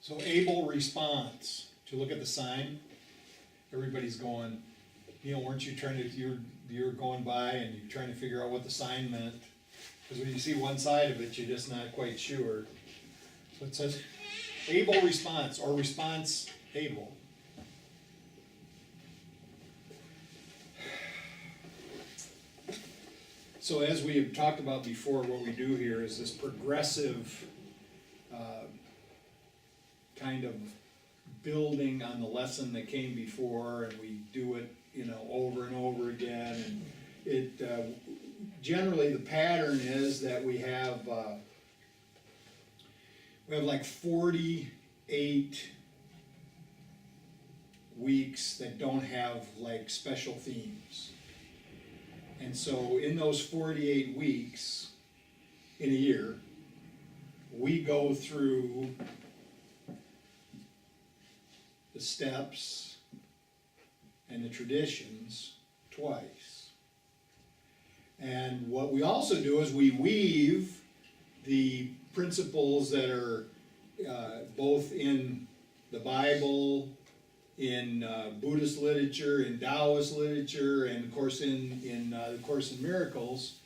So able response, to look at the sign, everybody's going, weren't you trying to, you're going by and you're trying to figure out what the sign meant? Because when you see one side of it, you're just not quite sure. So it says able response, or response able. So as we have talked about before, what we do here is this progressive kind of building on the lesson that came before, and we do it, over and over again. And it generally the pattern is that we have like 48 weeks that don't have like special themes. And so in those 48 weeks in a year, we go through the steps and the traditions twice. And what we also do is we weave the principles that are both in the Bible, in Buddhist literature, in Taoist literature, and of course in the Course in Miracles,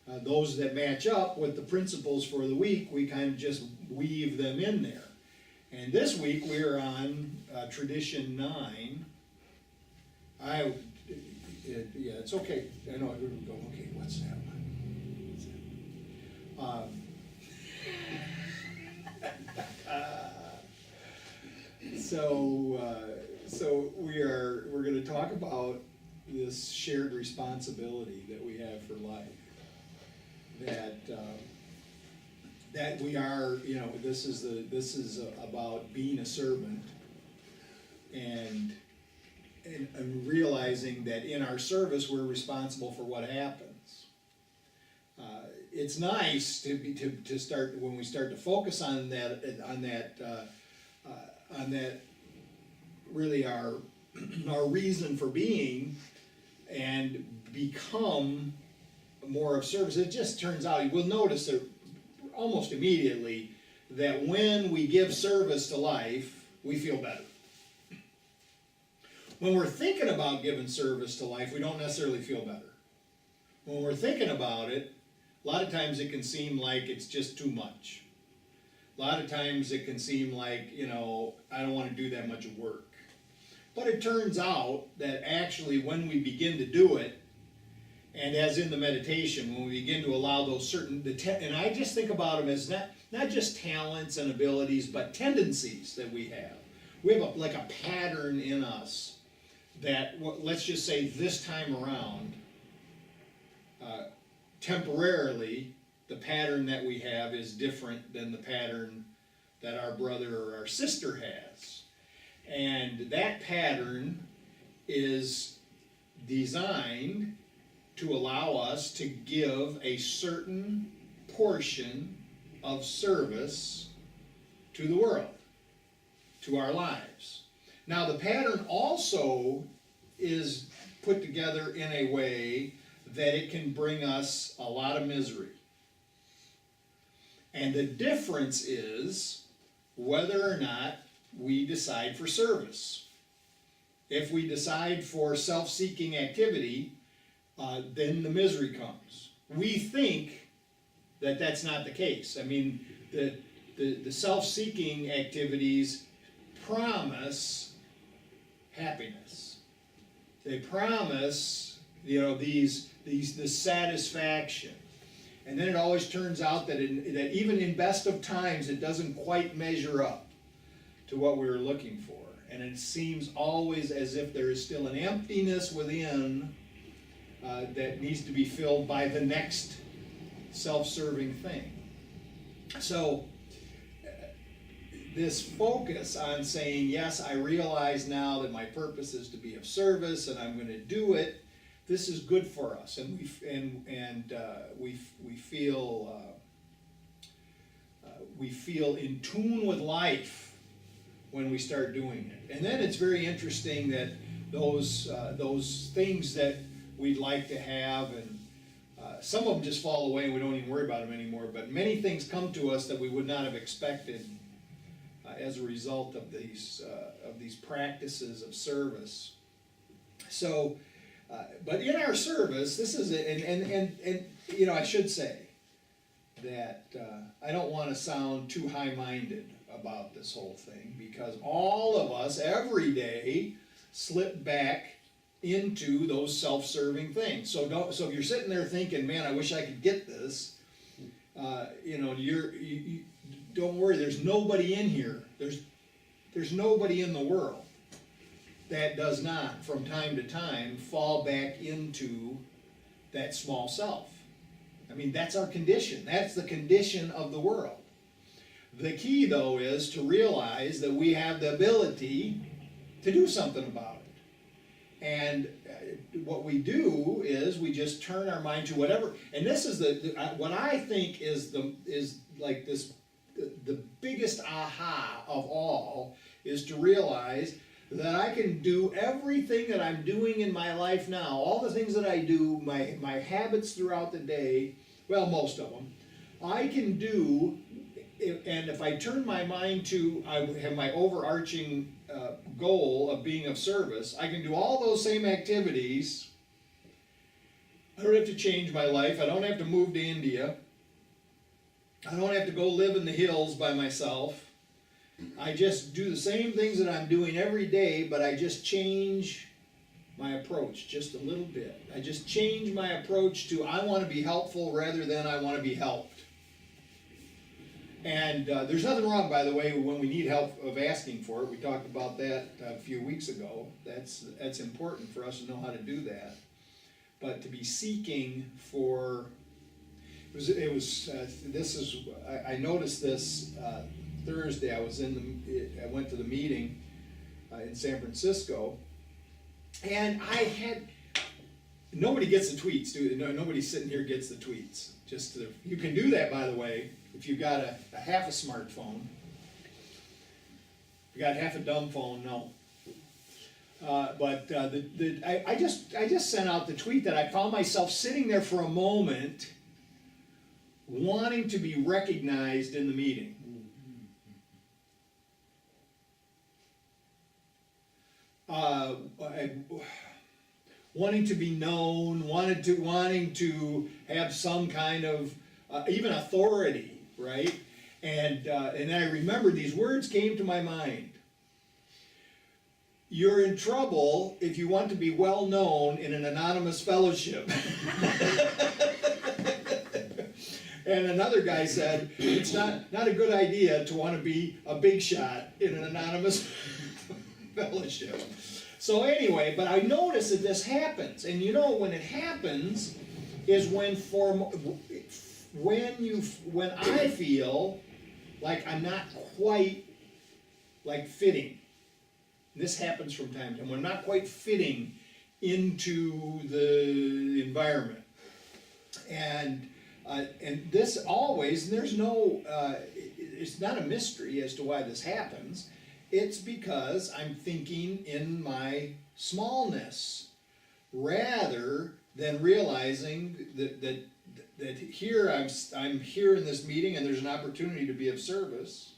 those that match up with the principles for the week, we kind of just weave them in there. And this week we're on tradition 9. Yeah, it's okay. I know. Here we go. Okay, what's that one? So we're going to talk about this shared responsibility that we have for life. That we are, this is about being a servant, and realizing that in our service we're responsible for what happens. It's nice to start when we start to focus on that really our reason for being, and become more of service. It just turns out, we'll notice that almost immediately that when we give service to life, we feel better. When we're thinking about giving service to life, we don't necessarily feel better. When we're thinking about it, a lot of times it can seem like it's just too much. A lot of times it can seem like, I don't want to do that much work. But it turns out that actually when we begin to do it, and as in the meditation, when we begin to allow those certain, and I just think about them as not just talents and abilities, but tendencies that we have. We have like a pattern in us that, let's just say this time around, temporarily, the pattern that we have is different than the pattern that our brother or our sister has. And that pattern is designed to allow us to give a certain portion of service to the world, to our lives. Now, the pattern also is put together in a way that it can bring us a lot of misery. And the difference is whether or not we decide for service. If we decide for self-seeking activity, then the misery comes. We think that that's not the case. I mean, the self-seeking activities promise happiness. They promise, this satisfaction. And then it always turns out that even in best of times, it doesn't quite measure up to what we were looking for. And it seems always as if there is still an emptiness within that needs to be filled by the next self-serving thing. So this focus on saying, yes, I realize now that my purpose is to be of service, and I'm going to do it. This is good for us, and we feel in tune with life when we start doing it. And then it's very interesting that those things that we'd like to have, and some of them just fall away and we don't even worry about them anymore, but many things come to us that we would not have expected as a result of these practices of service. So, but in our service, this is, and you know, I should say that I don't want to sound too high-minded about this whole thing, because all of us every day slip back into those self-serving things. So if you're sitting there thinking, man, I wish I could get this, you know, you don't worry. There's nobody in here. There's nobody in the world that does not, from time to time, fall back into that small self. I mean, that's our condition. That's the condition of the world. The key, though, is to realize that we have the ability to do something about it. And what we do is we just turn our mind to whatever. And this is what I think is like this, the biggest aha of all is to realize that I can do everything that I'm doing in my life now, all the things that I do, my habits throughout the day, well, most of them, I can do, and if I turn my mind to, I have my overarching goal of being of service, I can do all those same activities. I don't have to change my life. I don't have to move to India. I don't have to go live in the hills by myself. I just do the same things that I'm doing every day, but I just change my approach just a little bit. I just change my approach to I want to be helpful rather than I want to be helped. And there's nothing wrong, by the way, when we need help of asking for it. We talked about that a few weeks ago. That's important for us to know how to do that. But to be seeking for, I noticed this Thursday. I went to the meeting in San Francisco, and nobody gets the tweets, do they? No, nobody sitting here gets the tweets. You can do that, by the way, if you've got a half a smartphone. If you got half a dumb phone, no. I just sent out the tweet that I found myself sitting there for a moment, wanting to be recognized in the meeting. Wanting to be known, wanting to have some kind of even authority, right? And I remembered these words came to my mind. You're in trouble if you want to be well known in an anonymous fellowship. And another guy said, it's not a good idea to want to be a big shot in an anonymous fellowship. So anyway, but I notice that this happens, and you know when it happens is when I feel like I'm not quite like fitting. This happens from time to time when I'm not quite fitting into the environment, and this always, and there's no, it's not a mystery as to why this happens. It's because I'm thinking in my smallness rather than realizing that here I'm here in this meeting and there's an opportunity to be of service,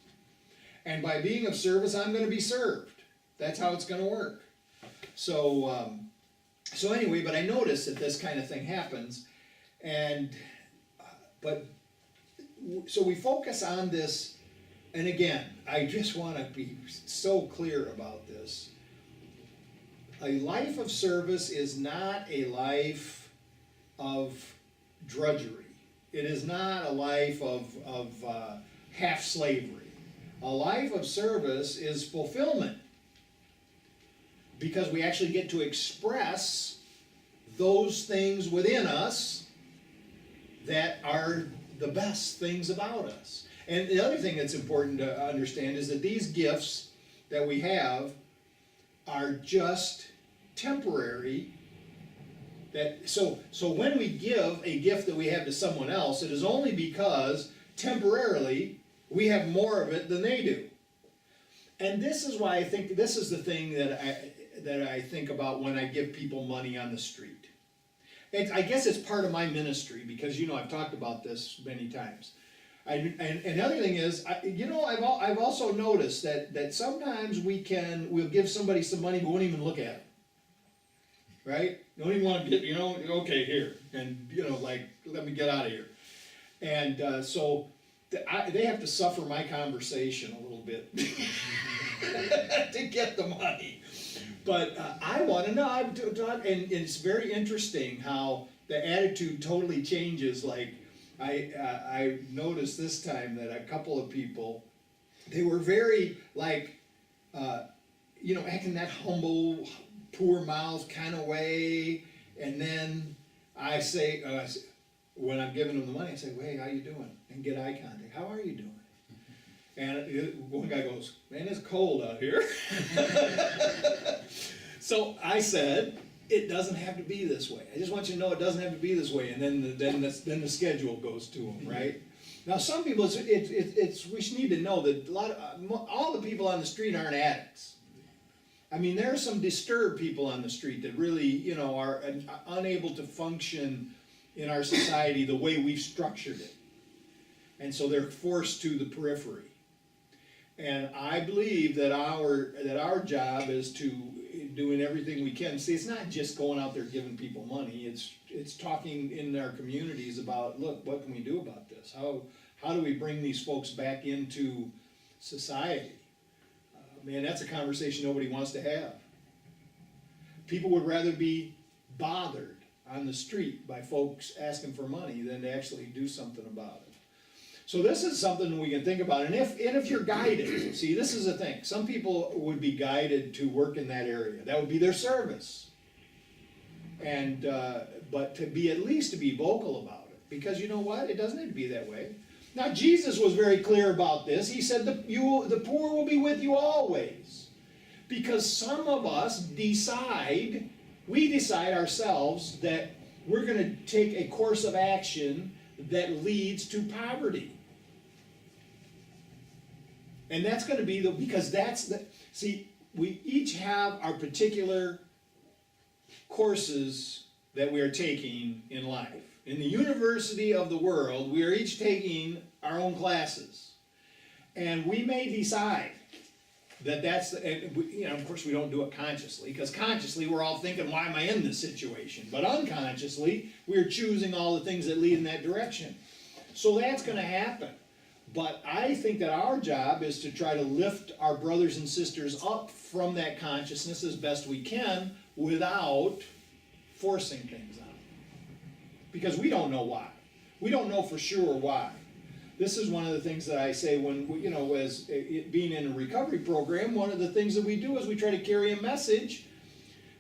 and by being of service I'm going to be served. That's how it's going to work. So anyway, but I notice that this kind of thing happens, so we focus on this. And again, I just want to be so clear about this. A life of service is not a life of drudgery. It is not a life of half slavery. A life of service is fulfillment, because we actually get to express those things within us that are the best things about us. And the other thing that's important to understand is that these gifts that we have are just temporary. So when we give a gift that we have to someone else, it is only because temporarily we have more of it than they do. And this is why I think this is the thing that I think about when I give people money on the street. I guess it's part of my ministry, because I've talked about this many times. And the other thing is, I've also noticed that sometimes we'll give somebody some money, but won't even look at it. Right? Don't even wanna get, okay, here, and, like, let me get out of here. And, so, they have to suffer my conversation a little bit to get the money. But, I wanna know, and it's very interesting how the attitude totally changes, like, I noticed this time that a couple of people, they were very like, acting that humble, poor mouth kind of way. And then I say, when I'm giving them the money, I say, "Hey, how you doing?" And get eye contact. "How are you doing?" And one guy goes, "Man, it's cold out here." So I said, "It doesn't have to be this way. I just want you to know it doesn't have to be this way." And then the schedule goes to them, right? Now, some people, we should need to know that all the people on the street aren't addicts. I mean, there are some disturbed people on the street that really, are unable to function in our society the way we've structured it. And so they're forced to the periphery. And I believe that our job is to doing everything we can. See, it's not just going out there giving people money. It's talking in our communities about, look, what can we do about this? How do we bring these folks back into society? Man, that's a conversation nobody wants to have. People would rather be bothered on the street by folks asking for money than to actually do something about it. So this is something we can think about, and if you're guided, see, this is the thing. Some people would be guided to work in that area. That would be their service. And but to be vocal about it, because you know what? It doesn't have to be that way. Now Jesus was very clear about this. He said the poor will be with you always, because some of us decide ourselves that we're going to take a course of action that leads to poverty. And that's going to be we each have our particular courses that we are taking in life. In the university of the world, we are each taking our own classes. And we may decide that of course we don't do it consciously, because consciously we're all thinking, why am I in this situation? But unconsciously, we're choosing all the things that lead in that direction. So that's going to happen. But I think that our job is to try to lift our brothers and sisters up from that consciousness as best we can without forcing things on them. Because we don't know why. We don't know for sure why. This is one of the things that I say when, as being in a recovery program, one of the things that we do is we try to carry a message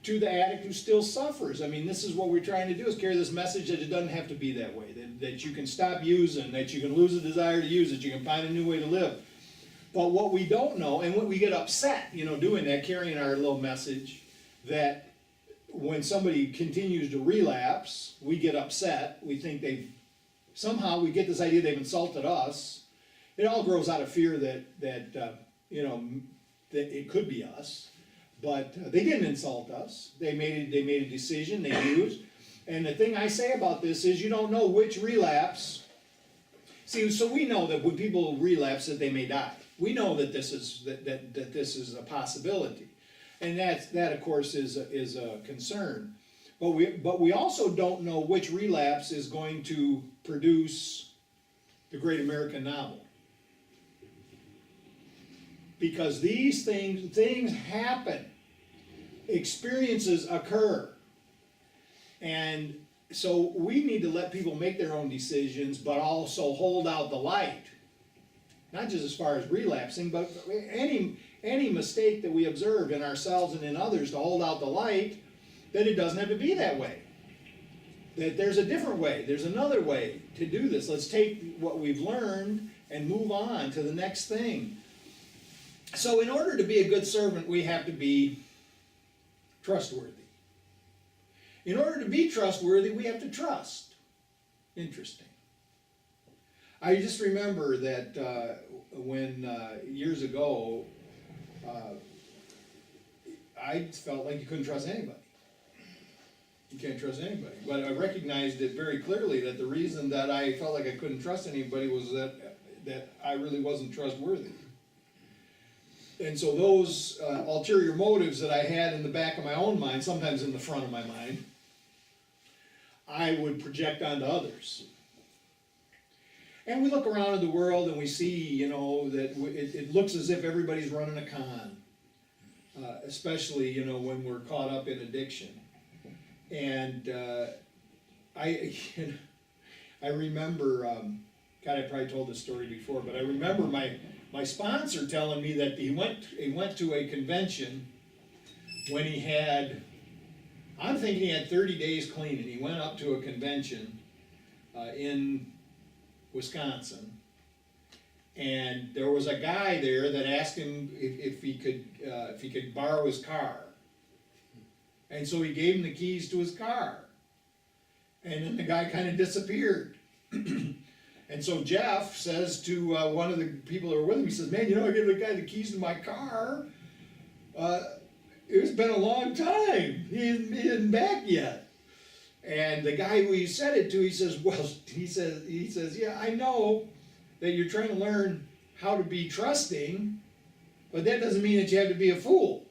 to the addict who still suffers. I mean, this is what we're trying to do, is carry this message that it doesn't have to be that way, that you can stop using, that you can lose the desire to use, that you can find a new way to live. But what we don't know, and what we get upset, doing that, carrying our little message, that when somebody continues to relapse, we get upset. We think somehow we get this idea they've insulted us. It all grows out of fear that it could be us. But they didn't insult us. They made a decision, they used. And the thing I say about this is you don't know which relapse. See, so we know that when people relapse that they may die. We know that this is a possibility. And that of course is a concern. But we also don't know which relapse is going to produce the great American novel. Because these things happen. Experiences occur. And so we need to let people make their own decisions, but also hold out the light. Not just as far as relapsing, but any mistake that we observe in ourselves and in others, to hold out the light that it doesn't have to be that way. That there's a different way, there's another way to do this. Let's take what we've learned and move on to the next thing. So in order to be a good servant, we have to be trustworthy. In order to be trustworthy, we have to trust. Interesting. I just remember that when years ago, I felt like you couldn't trust anybody. You can't trust anybody. But I recognized it very clearly that the reason that I felt like I couldn't trust anybody was that that I really wasn't trustworthy. And so those ulterior motives that I had in the back of my own mind, sometimes in the front of my mind, I would project onto others. And we look around in the world and we see, you know, that it looks as if everybody's running a con. Especially, you know, when we're caught up in addiction. And I remember, God, I probably told this story before, but I remember my sponsor telling me that he went to a convention when he had, I'm thinking he had 30 days clean, and he went up to a convention in Wisconsin, and there was a guy there that asked him if he could borrow his car, and so he gave him the keys to his car, and then the guy kind of disappeared. And so Jeff says to one of the people that were with him, he says, "Man, you know, I gave the guy the keys to my car. It's been a long time. He isn't back yet." And the guy who he said it to, he says, "Well," he says, "Yeah, I know that you're trying to learn how to be trusting, but that doesn't mean that you have to be a fool."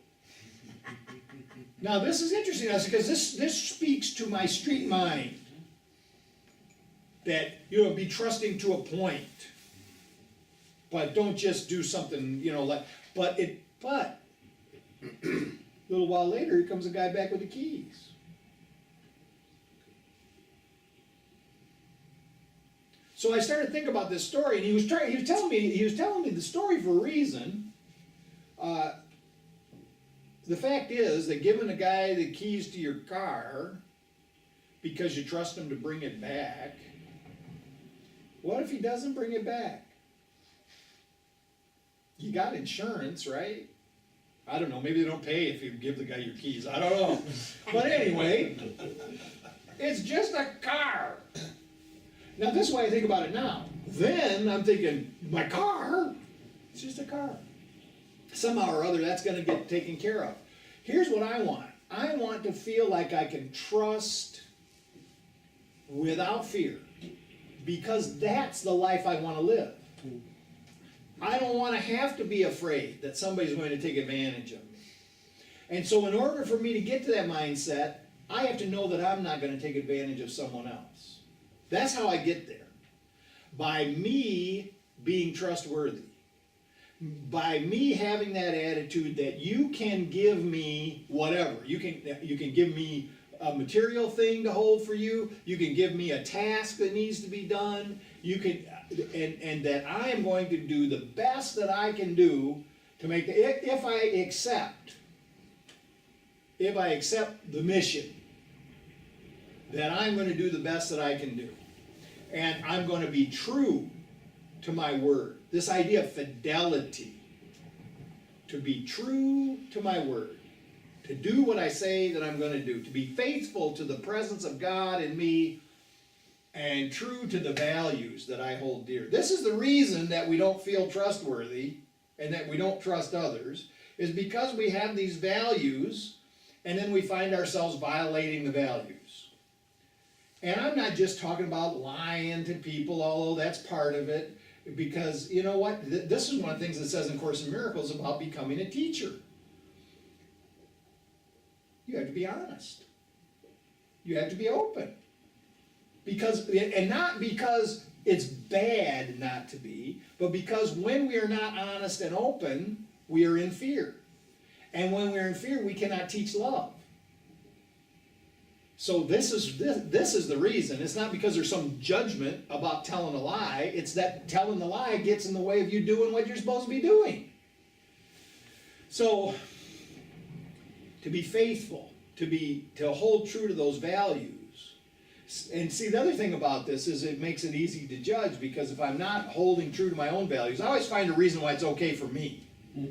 Now this is interesting, because this speaks to my street mind. That, you know, be trusting to a point, but don't just do something, you know, like, but a little while later, here comes a guy back with the keys. So I started to think about this story, and he was telling me the story for a reason. The fact is that giving a guy the keys to your car because you trust him to bring it back, what if he doesn't bring it back? You got insurance, right? I don't know, maybe they don't pay if you give the guy your keys, I don't know. But anyway, it's just a car. Now this is why I think about it now. Then I'm thinking, my car? It's just a car. Somehow or other that's going to get taken care of. Here's what I want. I want to feel like I can trust without fear. Because that's the life I want to live. I don't want to have to be afraid that somebody's going to take advantage of me. And so in order for me to get to that mindset, I have to know that I'm not going to take advantage of someone else. That's how I get there. By me being trustworthy. By me having that attitude that you can give me whatever. You can give me a material thing to hold for you. You can give me a task that needs to be done. You can, and that I am going to do the best that I can do to make if I accept the mission, that I'm going to do the best that I can do, and I'm going to be true to my word. This idea of fidelity, to be true to my word. To do what I say that I'm going to do. To be faithful to the presence of God in me and true to the values that I hold dear. This is the reason that we don't feel trustworthy and that we don't trust others, is because we have these values and then we find ourselves violating the values. And I'm not just talking about lying to people, although that's part of it, because you know what? This is one of the things that says in Course in Miracles about becoming a teacher. You have to be honest. You have to be open. And not because it's bad not to be, but because when we are not honest and open, we are in fear. And when we're in fear, we cannot teach love. So this is the reason. It's not because there's some judgment about telling a lie. It's that telling the lie gets in the way of you doing what you're supposed to be doing. So, to be faithful, to hold true to those values. And see, the other thing about this is it makes it easy to judge, because if I'm not holding true to my own values, I always find a reason why it's okay for me. I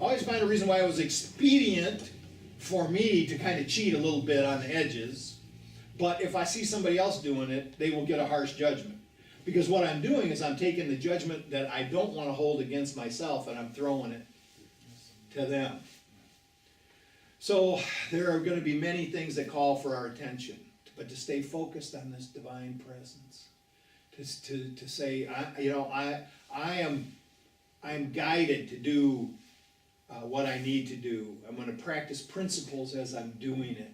always find a reason why it was expedient for me to kind of cheat a little bit on the edges. But if I see somebody else doing it, they will get a harsh judgment. Because what I'm doing is I'm taking the judgment that I don't want to hold against myself and I'm throwing it to them. So there are going to be many things that call for our attention, but to stay focused on this divine presence, to say, I'm guided to do what I need to do. I'm going to practice principles as I'm doing it.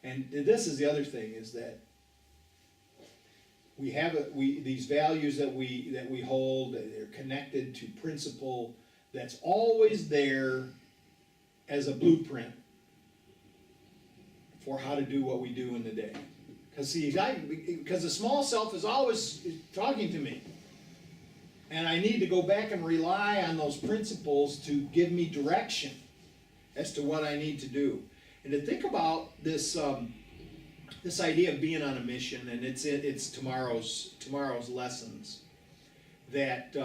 And this is the other thing, is that these values that we hold, they're connected to principle that's always there as a blueprint for how to do what we do in the day. Because the small self is always talking to me. And I need to go back and rely on those principles to give me direction as to what I need to do. And to think about this this idea of being on a mission, and it's tomorrow's lessons, that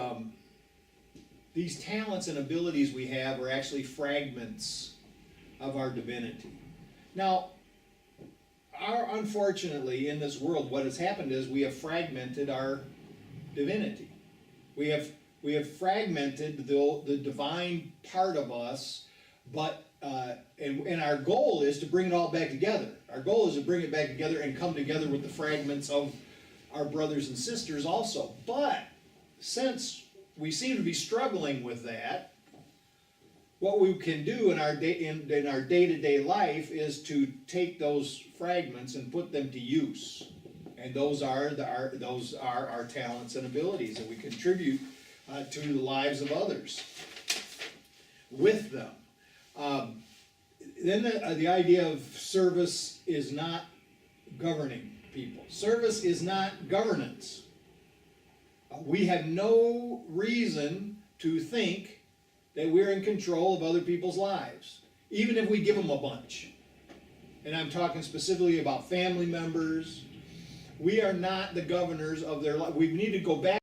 these talents and abilities we have are actually fragments of our divinity. Now, unfortunately, in this world, what has happened is we have fragmented our divinity. We have fragmented the divine part of us, but and our goal is to bring it all back together. Our goal is to bring it back together and come together with the fragments of our brothers and sisters also. But since we seem to be struggling with that, what we can do in our day-to-day life is to take those fragments and put them to use. And those are our talents and abilities, and we contribute to the lives of others with them. Then the idea of service is not governing people. Service is not governance. We have no reason to think that we're in control of other people's lives, even if we give them a bunch. And I'm talking specifically about family members. We are not the governors of their life. We need to go back